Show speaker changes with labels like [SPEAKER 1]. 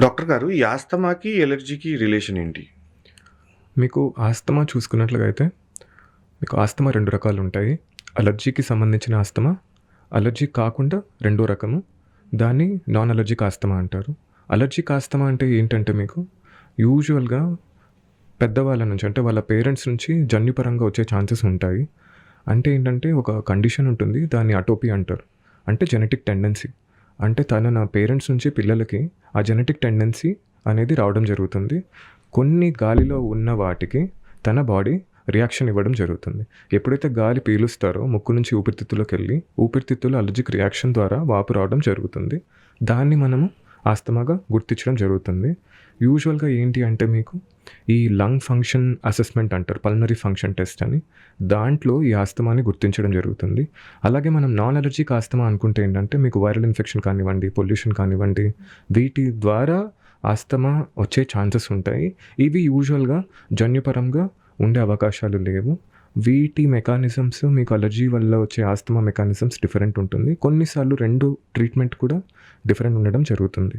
[SPEAKER 1] Doctor గారు, ఈ ఆస్తమాకి, ఎలర్జీకి relation ఏంటి?
[SPEAKER 2] మీకు ఆస్తమా చూసుకున్నట్లుగా అయితే, మీకు ఆస్తమా 2 రకాలుంటాయి. అలర్జీకి సంబంధించిన ఆస్తమా, అలర్జీ కాకుండా రెండో రకము. దాన్ని నాన్ అలర్జిక్ ఆస్తమా అంటారు. అలర్జిక్ ఆస్తమా అంటే ఏంటంటే మీకు యూజువల్‌గా పెద్దవాళ్ళ నుంచి అంటే వాళ్ళ పేరెంట్స్ నుంచి జన్యుపరంగా వచ్చే ఛాన్సెస్ ఉంటాయి. అంటే ఏంటంటే ఒక కండిషన్ ఉంటుంది. దాన్ని అటోపీ అంటారు. అంటే జెనెటిక్ టెండెన్సీ. అంటే నా పేరెంట్స్ నుంచి పిల్లలకి ఆ జెనెటిక్ టెండెన్సీ అనేది రావడం జరుగుతుంది. కొన్ని గాలిలో ఉన్న వాటికి తన బాడీ రియాక్షన్ ఇవ్వడం జరుగుతుంది. ఎప్పుడైతే గాలి పీలుస్తారో ముక్కు నుంచి ఊపిరితిత్తులోకెళ్ళి, ఊపిరితిత్తులో అలర్జిక్ రియాక్షన్ ద్వారా వాపు రావడం జరుగుతుంది. దాన్ని మనము ఆస్తమాగా గుర్తించడం జరుగుతుంది. యూజువల్‌గా ఏంటి అంటే మీకు ఈ లంగ్ ఫంక్షన్ అసెస్మెంట్ అంటారు. పల్మనరీ ఫంక్షన్ టెస్ట్ అని. దాంట్లో ఈ ఆస్తమాని గుర్తించడం జరుగుతుంది. అలాగే మనం నాన్ అలర్జిక్ ఆస్తమా అనుకుంటే ఏంటంటే మీకు వైరల్ ఇన్ఫెక్షన్ కానివ్వండి, పొల్యూషన్ కానివ్వండి, వీటి ద్వారా ఆస్తమా వచ్చే ఛాన్సెస్ ఉంటాయి. ఇవి యూజువల్‌గా జన్యుపరంగా ఉండే అవకాశాలు లేవు. వీటి మెకానిజమ్స్ మీకు అలర్జీ వల్ల వచ్చే ఆస్తమా మెకానిజమ్స్ డిఫరెంట్ ఉంటుంది. కొన్నిసార్లు 2 ట్రీట్మెంట్ కూడా డిఫరెంట్ ఉండడం జరుగుతుంది.